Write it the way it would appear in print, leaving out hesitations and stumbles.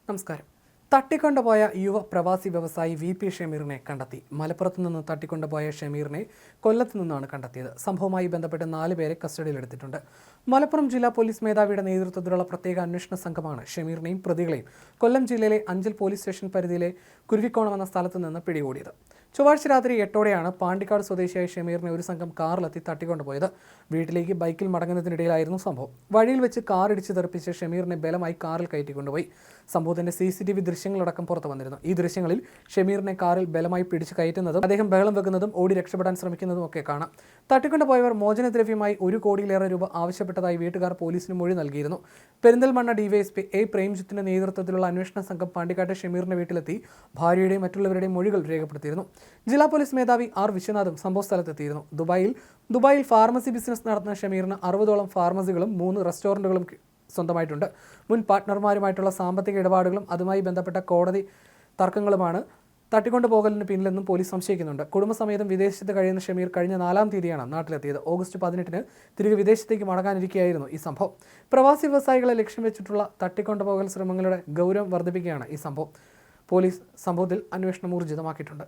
നമസ്കാരം. തട്ടിക്കൊണ്ടുപോയ യുവ പ്രവാസി വ്യവസായി VP ഷമീറിനെ കണ്ടെത്തി. മലപ്പുറത്ത് നിന്ന് തട്ടിക്കൊണ്ടുപോയ ഷമീറിനെ കൊല്ലത്ത് നിന്നാണ് കണ്ടെത്തിയത്. സംഭവവുമായി ബന്ധപ്പെട്ട് 4 പേരെ കസ്റ്റഡിയിലെടുത്തിട്ടുണ്ട്. മലപ്പുറം ജില്ലാ പോലീസ് മേധാവിയുടെ നേതൃത്വത്തിലുള്ള പ്രത്യേക അന്വേഷണ സംഘമാണ് ഷമീറിനെയും പ്രതികളെയും കൊല്ലം ജില്ലയിലെ അഞ്ചൽ പോലീസ് സ്റ്റേഷൻ പരിധിയിലെ കുരുവിക്കോണം എന്ന സ്ഥലത്ത് നിന്ന് പിടികൂടിയത്. ചൊവ്വാഴ്ച രാത്രി 8ഓടെയാണ് പാണ്ടിക്കാട് സ്വദേശിയായ ഷമീറിനെ ഒരു സംഘം കാറിലെത്തി തട്ടിക്കൊണ്ടുപോയത്. വീട്ടിലേക്ക് ബൈക്കിൽ മടങ്ങുന്നതിനിടയിലായിരുന്നു സംഭവം. വഴിയിൽ വെച്ച് കാർ ഇടിച്ച് തെറിപ്പിച്ച് ഷമീറിനെ ബലമായി കാറിൽ കയറ്റിക്കൊണ്ടുപോയി. സംഭവത്തിന്റെ CCTV ദൃശ്യങ്ങളടക്കം പുറത്തു വന്നിരുന്നു. ഈ ദൃശ്യങ്ങളിൽ ഷമീറിനെ കാറിൽ ബലമായി പിടിച്ചു കയറ്റുന്നതും അദ്ദേഹം ബഹളം വെക്കുന്നതും ഓടി രക്ഷപ്പെടാൻ ശ്രമിക്കുന്നതും ഒക്കെ കാണാം. തട്ടിക്കൊണ്ടുപോയവർ മോചനദ്രവ്യമായി 1 കോടിയിലേറെ രൂപ ആവശ്യപ്പെട്ടതായി വീട്ടുകാർ പോലീസിന് മൊഴി നൽകിയിരുന്നു. പെരിന്തൽമണ്ണ DYSP A പ്രേംജിത്തിന്റെ നേതൃത്വത്തിലുള്ള അന്വേഷണ സംഘം പാണ്ടിക്കാട്ടെ ഷമീറിന്റെ വീട്ടിലെത്തി ഭാര്യയുടെയും മറ്റുള്ളവരുടെയും മൊഴികൾ രേഖപ്പെടുത്തിയിരുന്നു. ജില്ലാ പോലീസ് മേധാവി R വിശ്വനാഥും സംഭവസ്ഥലത്തെത്തിയിരുന്നു. ദുബായിൽ ഫാർമസി ബിസിനസ് നടത്തുന്ന ഷമീറിന് 60ഓളം ഫാർമസികളും 3 റെസ്റ്റോറന്റുകളും സ്വന്തമായിട്ടുണ്ട്. മുൻ പാർട്ട്ണർമാരുമായിട്ടുള്ള സാമ്പത്തിക ഇടപാടുകളും അതുമായി ബന്ധപ്പെട്ട കോടതി തർക്കങ്ങളുമാണ് തട്ടിക്കൊണ്ടുപോകലിന് പിന്നിലെന്നും പോലീസ് സംശയിക്കുന്നുണ്ട്. കുടുംബസമേതം വിദേശത്ത് കഴിയുന്ന ഷമീർ കഴിഞ്ഞ 4-ാം തീയതിയാണ് നാട്ടിലെത്തിയത്. ഓഗസ്റ്റ് 18-ന് തിരികെ വിദേശത്തേക്ക് മടങ്ങാനിരിക്കുകയായിരുന്നു ഈ സംഭവം. പ്രവാസി വ്യവസായികളെ ലക്ഷ്യം വെച്ചിട്ടുള്ള തട്ടിക്കൊണ്ടുപോകൽ ശ്രമങ്ങളുടെ ഗൗരവം വർദ്ധിപ്പിക്കുകയാണ് ഈ സംഭവം. പോലീസ് സംഭവത്തിൽ അന്വേഷണം ഊർജിതമാക്കിയിട്ടുണ്ട്.